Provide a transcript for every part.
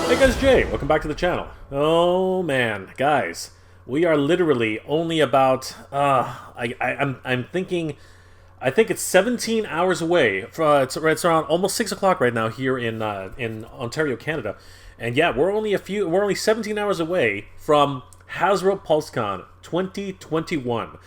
Hey guys, Jay, welcome back to the channel. Oh man, guys, we are literally only about, I'm thinking, I think it's 17 hours away. It's around almost 6 o'clock right now here in Ontario, Canada. And yeah, we're only 17 hours away from Hasbro PulseCon 2021.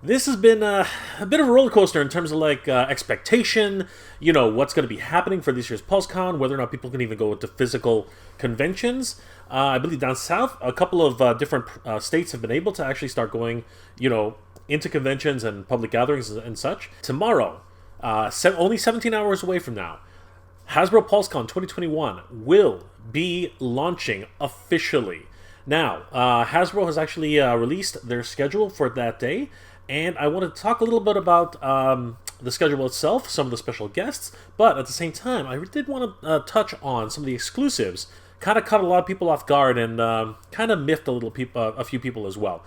This has been a bit of a roller coaster in terms of like expectation, you know, what's going to be happening for this year's PulseCon, whether or not people can even go into physical conventions. I believe down south, a couple of different states have been able to actually start going, you know, into conventions and public gatherings and such. Tomorrow, only 17 hours away from now, Hasbro PulseCon 2021 will be launching officially. Now, Hasbro has actually released their schedule for that day. And I want to talk a little bit about the schedule itself, some of the special guests, but at the same time, I did want to touch on some of the exclusives. Kind of caught a lot of people off guard and kind of miffed a few people as well.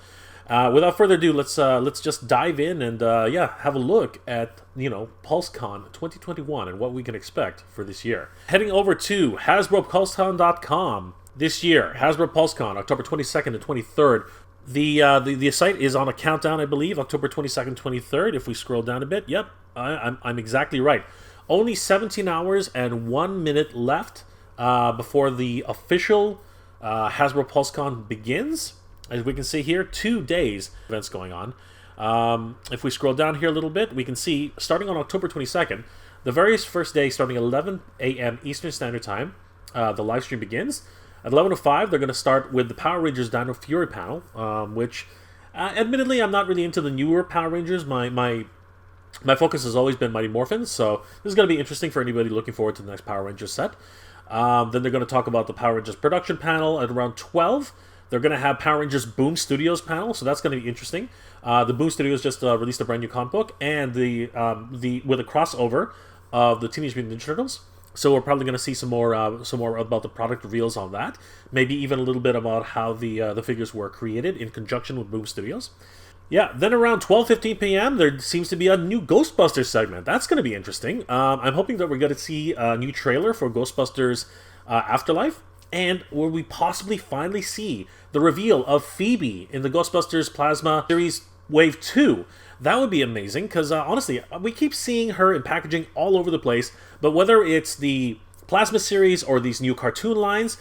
Without further ado, let's just dive in and yeah, have a look at, you know, PulseCon 2021 and what we can expect for this year. Heading over to HasbroPulseCon.com this year, Hasbro PulseCon, October 22nd to 23rd. The site is on a countdown, I believe, October 22nd, 23rd. If we scroll down a bit, yep, I'm exactly right. Only 17 hours and 1 minute left before the official Hasbro PulseCon begins. As we can see here, 2 days events going on. If we scroll down here a little bit, we can see, starting on October 22nd, the very first day, starting at 11 a.m. Eastern Standard Time, the live stream begins. At 11:05, they're going to start with the Power Rangers Dino Fury panel, which, admittedly, I'm not really into the newer Power Rangers. My focus has always been Mighty Morphins, so this is going to be interesting for anybody looking forward to the next Power Rangers set. Then they're going to talk about the Power Rangers production panel at around 12. They're going to have Power Rangers Boom Studios panel, so that's going to be interesting. The Boom Studios just released a brand new comic book, and with a crossover of the Teenage Mutant Ninja Turtles. So we're probably going to see some more about the product reveals on that. Maybe even a little bit about how the figures were created in conjunction with Boom Studios. Yeah, then around 12:15 p.m. there seems to be a new Ghostbusters segment. That's going to be interesting. I'm hoping that we're going to see a new trailer for Ghostbusters Afterlife. And will we possibly finally see the reveal of Phoebe in the Ghostbusters Plasma Series Wave 2? That would be amazing, because honestly, we keep seeing her in packaging all over the place, but whether it's the Plasma series or these new cartoon lines,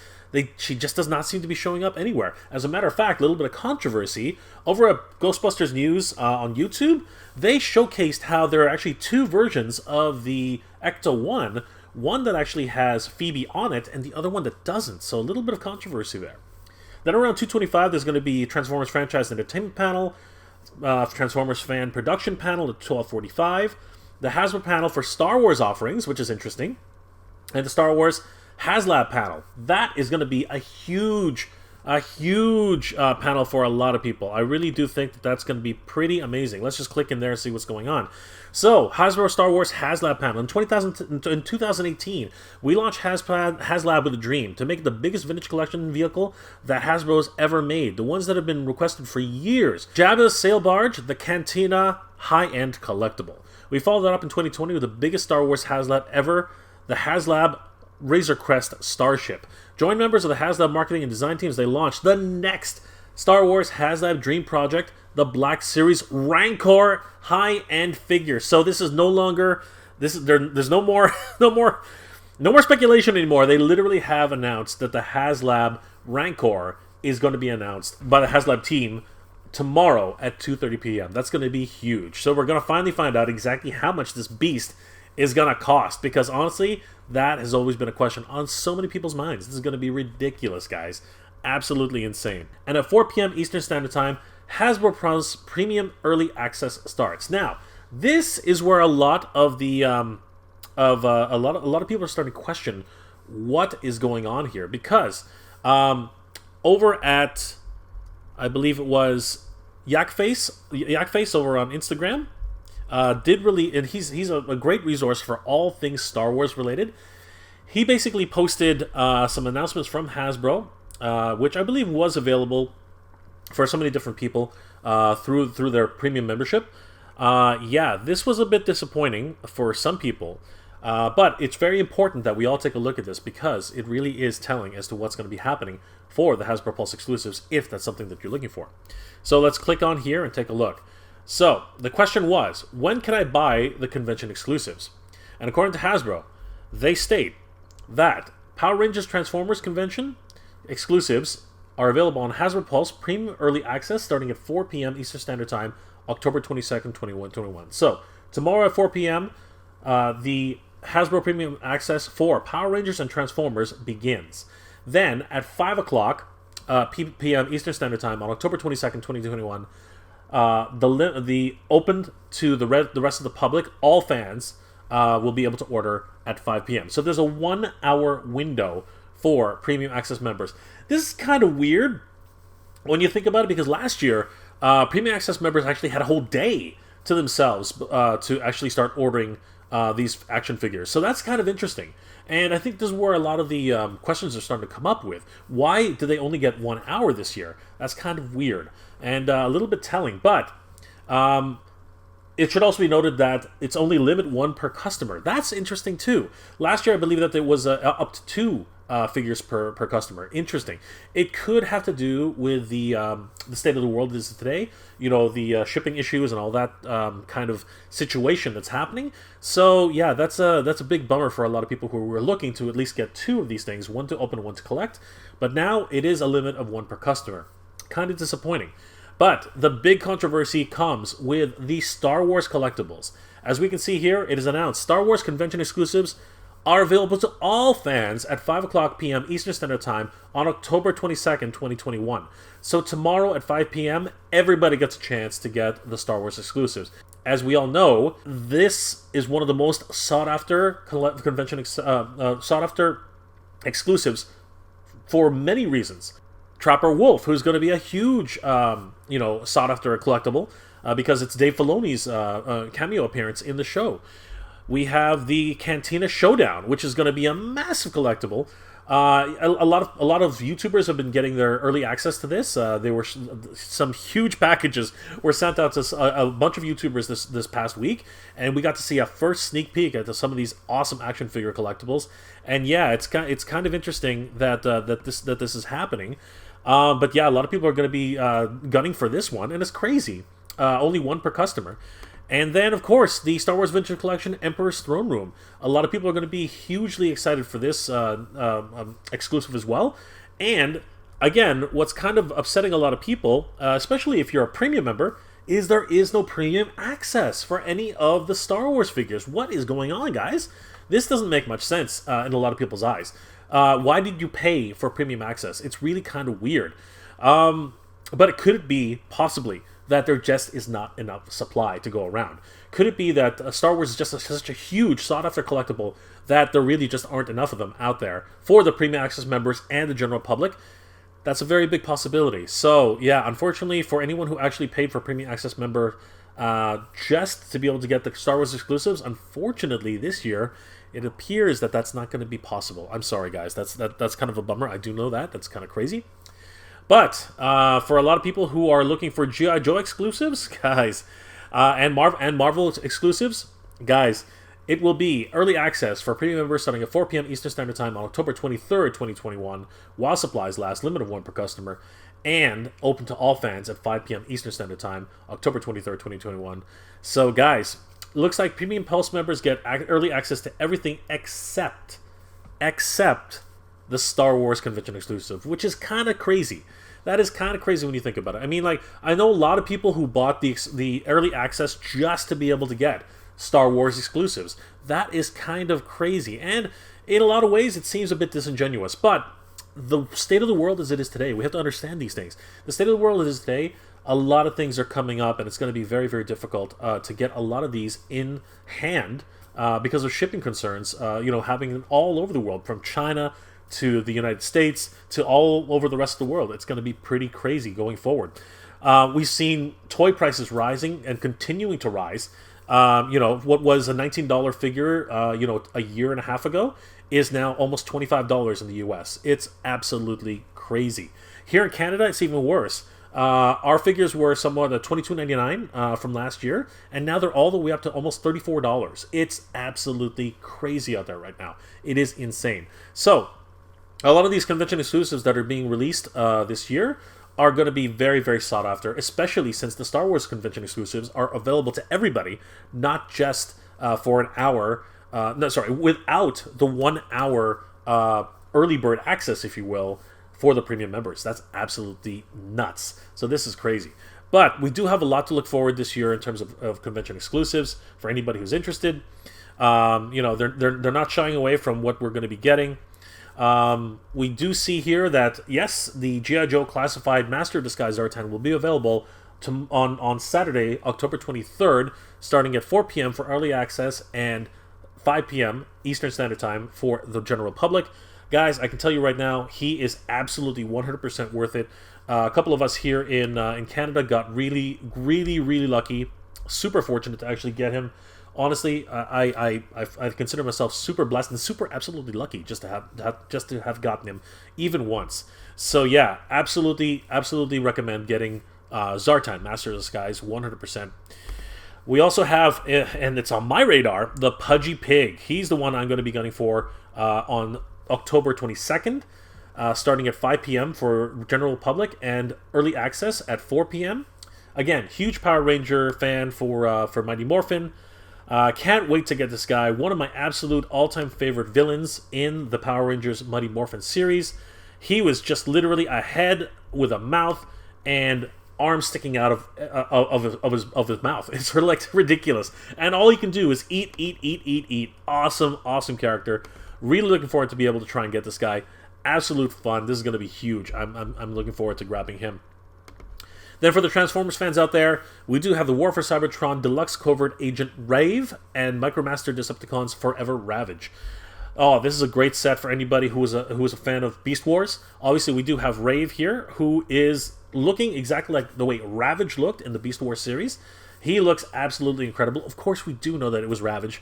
she just does not seem to be showing up anywhere. As a matter of fact, a little bit of controversy, over at Ghostbusters News on YouTube, they showcased how there are actually two versions of the Ecto-1, one that actually has Phoebe on it, and the other one that doesn't, so a little bit of controversy there. Then around 2:25, there's going to be Transformers Franchise Entertainment Panel, Transformers Fan Production Panel at 12:45, the Hasbro panel for Star Wars offerings, which is interesting, and the Star Wars HasLab panel. That is going to be a huge panel for a lot of people. I really do think that that's going to be pretty amazing. Let's just click in there and see what's going on. So, Hasbro Star Wars HasLab panel. In 2018, we launched HasLab with a dream to make the biggest vintage collection vehicle that Hasbro's ever made. The ones that have been requested for years. Jabba's sail barge, the Cantina high-end collectible. We followed that up in 2020 with the biggest Star Wars HasLab ever, the HasLab Razor Crest Starship. Join members of the HasLab marketing and design teams. They launched the next Star Wars HasLab Dream Project, the Black Series Rancor high-end figure. So this is no longer there's no more speculation anymore. They literally have announced that the HasLab Rancor is going to be announced by the HasLab team tomorrow at 2:30 p.m. That's going to be huge. So we're going to finally find out exactly how much this beast is going to cost, because honestly, that has always been a question on so many people's minds. This is going to be ridiculous, guys. Absolutely insane. And at 4 p.m. Eastern Standard Time, Hasbro Plus Premium Early Access starts. Now, this is where a lot of the a lot of people are starting to question what is going on here, because over at, I believe it was Yakface over on Instagram, did really, and he's a great resource for all things Star Wars related. He basically posted some announcements from Hasbro, which I believe was available for so many different people through their premium membership. Yeah, this was a bit disappointing for some people. But it's very important that we all take a look at this because it really is telling as to what's going to be happening for the Hasbro Pulse exclusives if that's something that you're looking for. So let's click on here and take a look. So the question was, when can I buy the convention exclusives? And according to Hasbro, they state that Power Rangers Transformers Convention exclusives are available on Hasbro Pulse Premium Early Access starting at 4 p.m. Eastern Standard Time, October 22nd, 2021. So tomorrow at 4 p.m., the Hasbro Premium Access for Power Rangers and Transformers begins. Then at 5 o'clock p.m. Eastern Standard Time on October 22nd, 2021, the opened to the rest of the public, all fans will be able to order at 5 p.m. So there's a 1 hour window for Premium Access members. This is kind of weird when you think about it because last year, Premium Access members actually had a whole day to themselves to actually start ordering these action figures. So that's kind of interesting. And I think this is where a lot of the questions are starting to come up with. Why do they only get 1 hour this year? That's kind of weird and a little bit telling. But it should also be noted that it's only limit 1 per customer. That's interesting too. Last year, I believe that there was up to 2 figures per customer. Interesting. It could have to do with the state of the world is today. You know, the shipping issues and all that kind of situation that's happening. So yeah, that's a big bummer for a lot of people who were looking to at least get 2 of these things, 1 to open, 1 to collect. But now it is a limit of 1 per customer. Kind of disappointing. But the big controversy comes with the Star Wars collectibles. As we can see here, it is announced Star Wars Convention exclusives are available to all fans at 5 o'clock p.m. Eastern Standard Time on October 22nd, 2021. So tomorrow at 5 p.m., everybody gets a chance to get the Star Wars exclusives. As we all know, this is one of the most sought-after sought-after exclusives for many reasons. Trapper Wolf, who's going to be a huge, sought-after collectible because it's Dave Filoni's cameo appearance in the show. We have the Cantina Showdown, which is going to be a massive collectible. A lot of YouTubers have been getting their early access to this. There were some huge packages were sent out to a bunch of YouTubers this past week, and we got to see a first sneak peek at some of these awesome action figure collectibles. And yeah, it's kind of interesting that this is happening. But yeah, a lot of people are going to be gunning for this one, and it's crazy. Only 1 per customer. And then, of course, the Star Wars Vintage Collection Emperor's Throne Room. A lot of people are going to be hugely excited for this exclusive as well. And, again, what's kind of upsetting a lot of people, especially if you're a premium member, is there is no premium access for any of the Star Wars figures. What is going on, guys? This doesn't make much sense in a lot of people's eyes. Why did you pay for premium access? It's really kind of weird. But it could be, possibly, that there just is not enough supply to go around. Could it be that Star Wars is just such a huge sought-after collectible that there really just aren't enough of them out there for the Premium Access members and the general public? That's a very big possibility. So, yeah, unfortunately, for anyone who actually paid for Premium Access member just to be able to get the Star Wars exclusives, unfortunately, this year, it appears that that's not going to be possible. I'm sorry, guys. That's kind of a bummer. I do know that. That's kind of crazy. But for a lot of people who are looking for G.I. Joe exclusives, guys, and Marvel exclusives, guys, it will be early access for premium members starting at 4 p.m. Eastern Standard Time on October 23rd, 2021, while supplies last, limit of 1 per customer, and open to all fans at 5 p.m. Eastern Standard Time, October 23rd, 2021. So, guys, it looks like Premium Pulse members get early access to everything except the Star Wars Convention exclusive, which is kind of crazy. That is kind of crazy when you think about it. I mean, like, I know a lot of people who bought the early access just to be able to get Star Wars exclusives. That is kind of crazy. And in a lot of ways, it seems a bit disingenuous. But the state of the world as it is today, we have to understand these things. The state of the world as it is today, a lot of things are coming up, and it's going to be very, very difficult to get a lot of these in hand because of shipping concerns, having them all over the world, from China to the United States, to all over the rest of the world. It's going to be pretty crazy going forward. We've seen toy prices rising and continuing to rise. What was a $19 figure, a year and a half ago, is now almost $25 in the US. It's absolutely crazy. Here in Canada, it's even worse. Our figures were somewhat at $22.99 from last year, and now they're all the way up to almost $34. It's absolutely crazy out there right now. It is insane. So, a lot of these convention exclusives that are being released this year are going to be very, very sought after, especially since the Star Wars convention exclusives are available to everybody, not just for an hour. Without the 1 hour early bird access, if you will, for the premium members. That's absolutely nuts. So this is crazy. But we do have a lot to look forward this year in terms of convention exclusives for anybody who's interested. They're not shying away from what we're going to be getting. We do see here that, yes, the G.I. Joe Classified Master Disguise Zartan will be available on Saturday, October 23rd, starting at 4 p.m. for early access and 5 p.m. Eastern Standard Time for the general public. Guys, I can tell you right now, he is absolutely 100% worth it. A couple of us here in Canada got really, really, really lucky. Super fortunate to actually get him. Honestly, I consider myself super blessed and super absolutely lucky just to have gotten him even once. So yeah, absolutely recommend getting Zartan, Master of the Skies, 100%. We also have, and it's on my radar, the Pudgy Pig. He's the one I'm going to be gunning for on October 22nd, starting at 5 p.m. for general public and early access at 4 p.m. Again, huge Power Ranger fan for Mighty Morphin. Can't wait to get this guy. One of my absolute all-time favorite villains in the Power Rangers Mighty Morphin series. He was just literally a head with a mouth and arms sticking out of his mouth. It's like ridiculous. And all he can do is eat. Awesome character. Really looking forward to be able to try and get this guy. Absolute fun. This is going to be huge. I'm looking forward to grabbing him. Then for the Transformers fans out there, we do have the War for Cybertron Deluxe Covert Agent Rave and Micromaster Decepticons Forever Ravage. Oh, this is a great set for anybody who is a fan of Beast Wars. Obviously, we do have Rave here, who is looking exactly like the way Ravage looked in the Beast Wars series. He looks absolutely incredible. Of course, we do know that it was Ravage.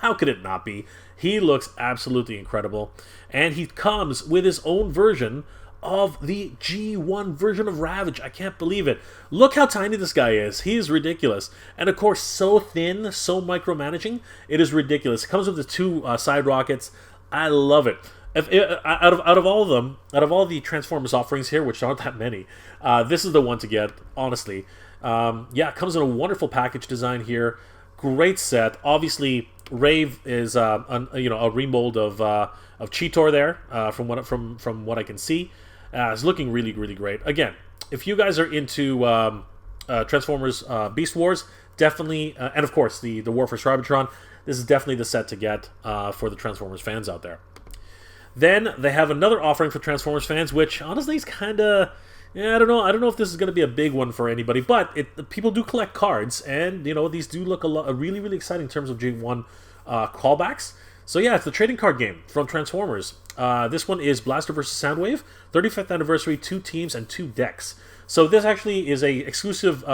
How could it not be? He looks absolutely incredible. And he comes with his own version of the G1 version of Ravage. I can't believe it. Look how tiny this guy is. He is ridiculous. And of course, so thin, so micromanaging. It is ridiculous. It comes with the two side rockets. I love it. Out of all of them, out of all the Transformers offerings here, which aren't that many, this is the one to get, honestly. It comes in a wonderful package design here. Great set. Obviously, Rave is a remold of Cheetor there, from what I can see. It's looking really, really great. Again, if you guys are into Transformers Beast Wars, definitely, and of course the War for Cybertron, this is definitely the set to get for the Transformers fans out there. Then they have another offering for Transformers fans, which honestly is kind of, I don't know if this is going to be a big one for anybody, but people do collect cards, and these do look really, really exciting in terms of G1 callbacks. So yeah, it's the trading card game from Transformers. This one is Blaster vs. Soundwave, 35th anniversary, 2 teams and 2 decks. So this actually is a exclusive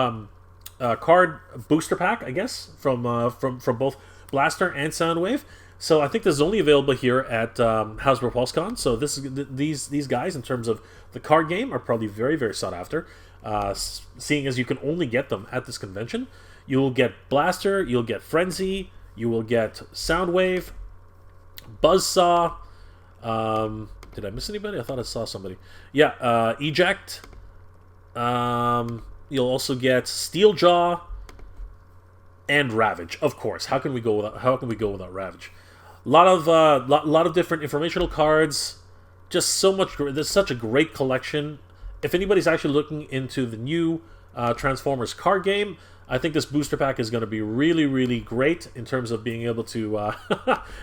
card booster pack, I guess, from both Blaster and Soundwave. So I think this is only available here at Hasbro PulseCon. So these guys, in terms of the card game, are probably very, very sought after. Seeing as you can only get them at this convention, you will get Blaster, you'll get Frenzy, you will get Soundwave, Buzzsaw. Did I miss anybody? I thought I saw somebody. Yeah, Eject. You'll also get Steeljaw and Ravage, of course. How can we go without Ravage? A lot of different informational cards. Just so much. There's such a great collection. If anybody's actually looking into the new Transformers card game, I think this booster pack is going to be really, really great in terms of being able to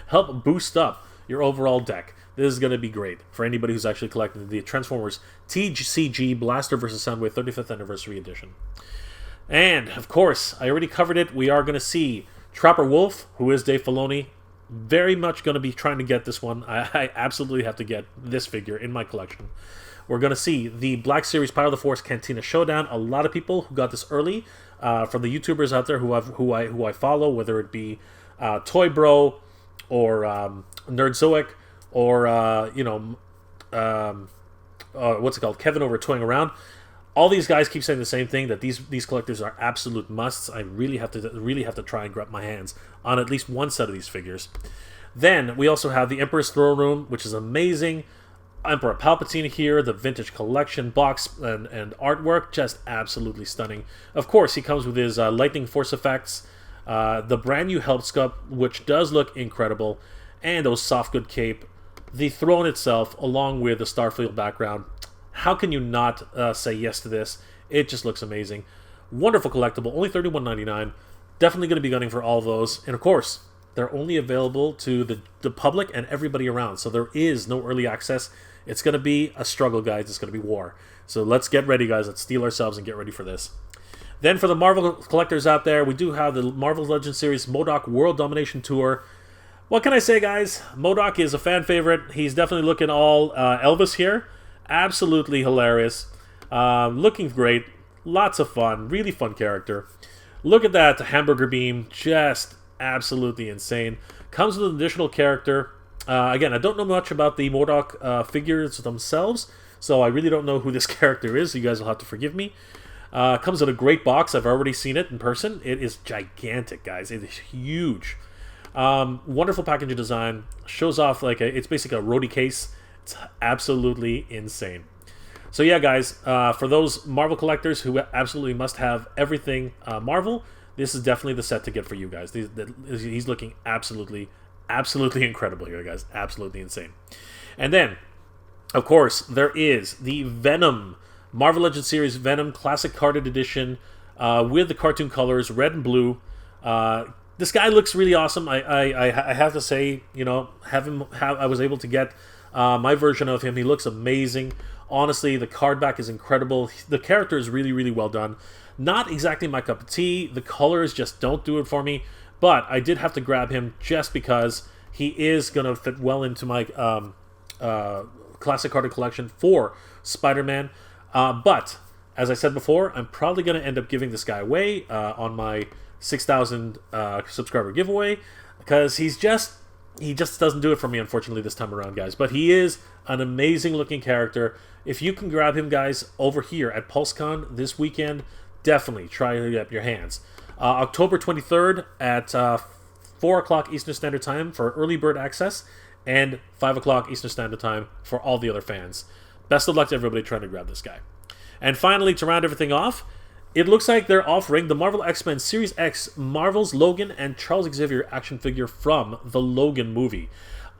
help boost up your overall deck. This is going to be great for anybody who's actually collecting the Transformers TCG Blaster vs. Soundwave 35th Anniversary Edition. And, of course, I already covered it. We are going to see Trapper Wolf, who is Dave Filoni. Very much going to be trying to get this one. I absolutely have to get this figure in my collection. We're going to see the Black Series Power of the Force Cantina Showdown. A lot of people who got this early, from the YouTubers out there who I follow, whether it be Toy Bro or Nerdzoic or what's it called, Kevin over Toying Around. All these guys keep saying the same thing, that these collectors are absolute musts. I really have to try and grab my hands on at least one set of these figures. Then we also have the Emperor's Throne Room, which is amazing. Emperor Palpatine here, the vintage collection box and artwork, just absolutely stunning. Of course, he comes with his lightning force effects, the brand new help sculpt, which does look incredible, and those soft good cape, the throne itself, along with the Starfield background. How can you not say yes to this? It just looks amazing. Wonderful collectible, only $31.99. Definitely going to be gunning for all of those. And of course, they're only available to the public and everybody around. So there is no early access. It's going to be a struggle, guys. It's going to be war. So let's get ready, guys. Let's steel ourselves and get ready for this. Then for the Marvel collectors out there, we do have the Marvel Legends Series M.O.D.O.K World Domination Tour. What can I say, guys? M.O.D.O.K is a fan favorite. He's definitely looking all Elvis here. Absolutely hilarious. Looking great. Lots of fun. Really fun character. Look at that hamburger beam. Just absolutely insane. Comes with an additional character. Again, I don't know much about the M.O.D.O.K figures themselves, so I really don't know who this character is. So you guys will have to forgive me. Comes in a great box. I've already seen it in person. It is gigantic, guys. It is huge. Wonderful packaging design. Shows off like it's basically a roadie case. It's absolutely insane. So yeah, guys, for those Marvel collectors who absolutely must have everything Marvel, this is definitely the set to get for you guys. He's looking absolutely incredible here, guys. Absolutely insane. And then, of course, there is the Venom Marvel Legends Series Venom Classic Carded Edition with the cartoon colors, red and blue. This guy looks really awesome. I have to say, you know, I was able to get my version of him. He looks amazing. Honestly, the card back is incredible. The character is really, really well done. Not exactly my cup of tea. The colors just don't do it for me. But I did have to grab him just because he is going to fit well into my classic carded collection for Spider-Man. But, as I said before, I'm probably going to end up giving this guy away on my 6,000 subscriber giveaway, because he just doesn't do it for me, unfortunately, this time around, guys. But he is an amazing looking character. If you can grab him, guys, over here at PulseCon this weekend, definitely try to get your hands. October 23rd at 4 o'clock Eastern Standard Time for early bird access, and 5 o'clock Eastern Standard Time for all the other fans. Best of luck to everybody trying to grab this guy. And finally, to round everything off, it looks like they're offering the Marvel X-Men Series X Marvel's Logan and Charles Xavier action figure from the Logan movie.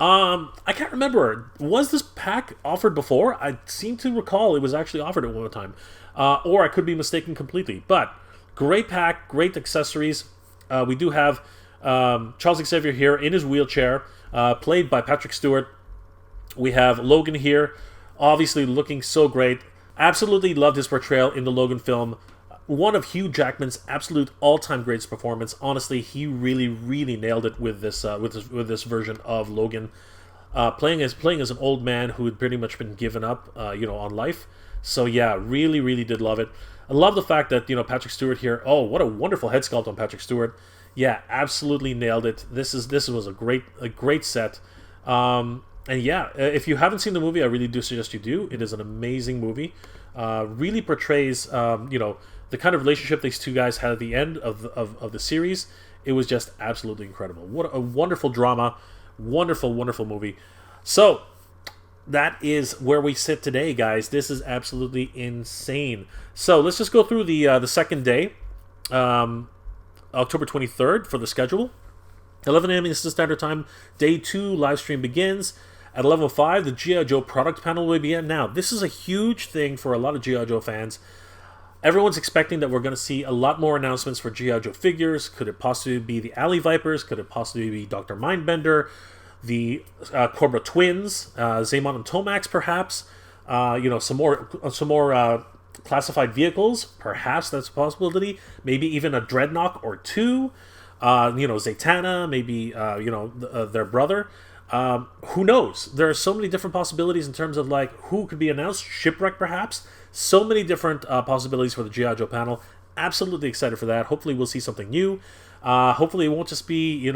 I can't remember. Was this pack offered before? I seem to recall it was actually offered at one time. Or I could be mistaken completely. But great pack, great accessories. We do have Charles Xavier here in his wheelchair, played by Patrick Stewart. We have Logan here, obviously looking so great. Absolutely loved his portrayal in the Logan film. One of Hugh Jackman's absolute all-time greatest performance. Honestly, he really, really nailed it with this version of Logan, playing as an old man who had pretty much been given up, on life. So yeah, really, really did love it. I love the fact that Patrick Stewart here. Oh, what a wonderful head sculpt on Patrick Stewart. Yeah, absolutely nailed it. This was a great set. And yeah, if you haven't seen the movie, I really do suggest you do. It is an amazing movie. Really portrays the kind of relationship these two guys had at the end of the series. It was just absolutely incredible. What a wonderful drama. Wonderful, wonderful movie. So, that is where we sit today, guys. This is absolutely insane. So, let's just go through the second day. October 23rd for the schedule. 11 a.m. Eastern Standard Time. Day 2 live stream begins. At 11:05, the G.I. Joe product panel will begin. Now, this is a huge thing for a lot of G.I. Joe fans. Everyone's expecting that we're going to see a lot more announcements for G.I. Joe figures. Could it possibly be the Alley Vipers? Could it possibly be Dr. Mindbender? The Cobra Twins? Zaymon and Tomax, perhaps? Some more classified vehicles? Perhaps that's a possibility. Maybe even a Dreadnought or two. Zatanna, maybe, their brother. Who knows? There are so many different possibilities in terms of like who could be announced. Shipwreck, perhaps. So many different possibilities for the G.I. Joe panel. Absolutely excited for that. Hopefully we'll see something new. Hopefully it won't just be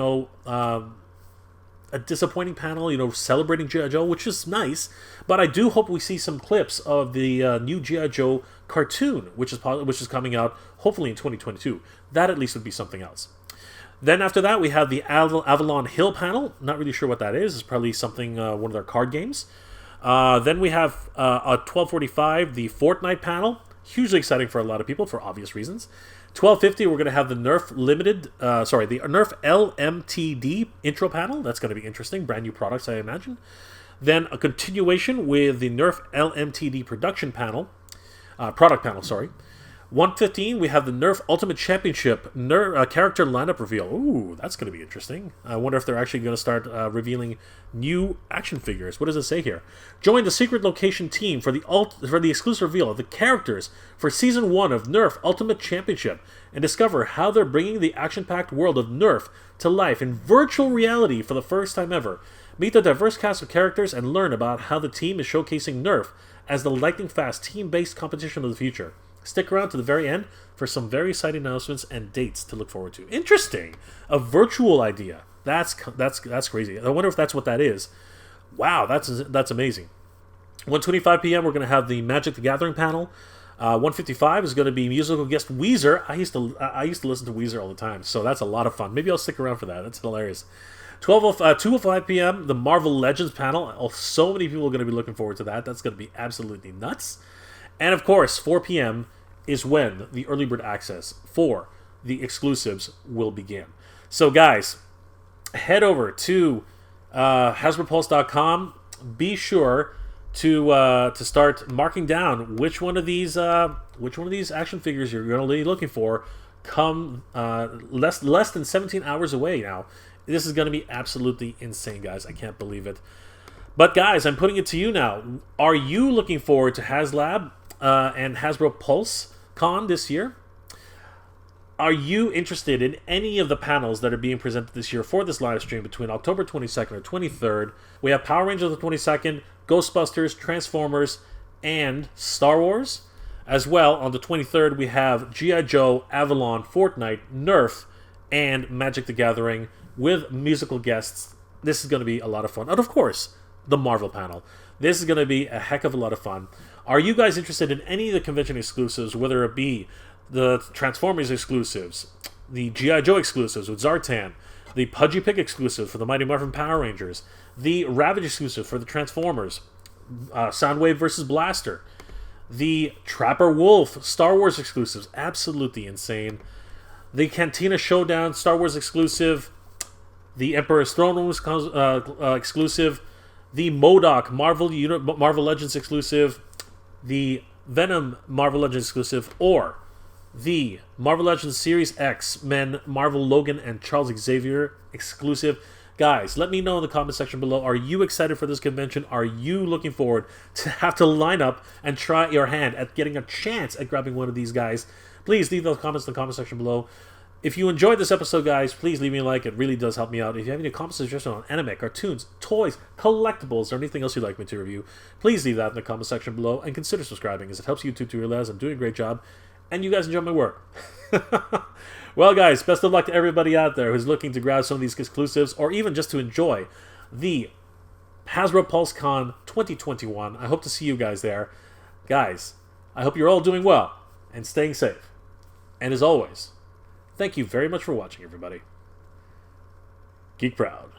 a disappointing panel, you know, celebrating G.I. Joe, which is nice. But I do hope we see some clips of the new G.I. Joe cartoon, which is coming out hopefully in 2022. That at least would be something else. Then after that, we have the Avalon Hill panel. Not really sure what that is. It's probably something, one of their card games. Then we have at 12:45 the Fortnite panel. Hugely exciting for a lot of people for obvious reasons. 12:50 we're going to have the Nerf the Nerf LMTD intro panel. That's going to be interesting. Brand new products, I imagine. Then a continuation with the Nerf LMTD product panel. 1:15 we have the Nerf Ultimate Championship character lineup reveal. Ooh, that's going to be interesting. I wonder if they're actually going to start revealing new action figures. What does it say here? Join the secret location team for the exclusive reveal of the characters for Season 1 of Nerf Ultimate Championship and discover how they're bringing the action-packed world of Nerf to life in virtual reality for the first time ever. Meet the diverse cast of characters and learn about how the team is showcasing Nerf as the lightning-fast team-based competition of the future. Stick around to the very end for some very exciting announcements and dates to look forward to. Interesting. A virtual idea. That's crazy. I wonder if that's what that is. Wow, that's amazing. 1:25 p.m. we're going to have the Magic the Gathering panel. 1:55 is going to be musical guest Wheezer. I used to listen to Wheezer all the time, so that's a lot of fun. Maybe I'll stick around for that. That's hilarious. 2:05 p.m. the Marvel Legends panel. Oh, so many people are going to be looking forward to that. That's going to be absolutely nuts. And of course, 4 p.m. is when the early bird access for the exclusives will begin. So guys, head over to HasbroPulse.com. Be sure to start marking down which one of these action figures you're going to be looking for. Come less than 17 hours away now. This is going to be absolutely insane, guys. I can't believe it. But guys, I'm putting it to you now. Are you looking forward to HasLab and Hasbro Pulse Con this year? Are you interested in any of the panels that are being presented this year for this live stream between October 22nd or 23rd? We have Power Rangers on the 22nd, Ghostbusters, Transformers, and Star Wars. As well, on the 23rd, we have G.I. Joe, Avalon, Fortnite, Nerf, and Magic the Gathering with musical guests. This is going to be a lot of fun. And of course, the Marvel panel. This is going to be a heck of a lot of fun. Are you guys interested in any of the convention exclusives, whether it be the Transformers exclusives, the G.I. Joe exclusives with Zartan, the Pudgy Pig exclusive for the Mighty Morphin Power Rangers, the Ravage exclusive for the Transformers, Soundwave versus Blaster, the Trapper Wolf Star Wars exclusives, absolutely insane, the Cantina Showdown Star Wars exclusive, the Emperor's Throne Room exclusive, the M.O.D.O.K Marvel Legends exclusive, the Venom Marvel Legends exclusive, or the Marvel Legends Series X-Men Marvel Logan and Charles Xavier exclusive. Guys, let me know in the comment section below. Are you excited for this convention? Are you looking forward to have to line up and try your hand at getting a chance at grabbing one of these guys? Please leave those comments in the comment section below. If you enjoyed this episode, guys, please leave me a like. It really does help me out. If you have any comments or suggestions on anime, cartoons, toys, collectibles, or anything else you'd like me to review, please leave that in the comment section below and consider subscribing, as it helps YouTube to realize I'm doing a great job and you guys enjoy my work. Well, guys, best of luck to everybody out there who's looking to grab some of these exclusives or even just to enjoy the Hasbro Pulse Con 2021. I hope to see you guys there. Guys, I hope you're all doing well and staying safe. And as always, thank you very much for watching, everybody. Geek proud.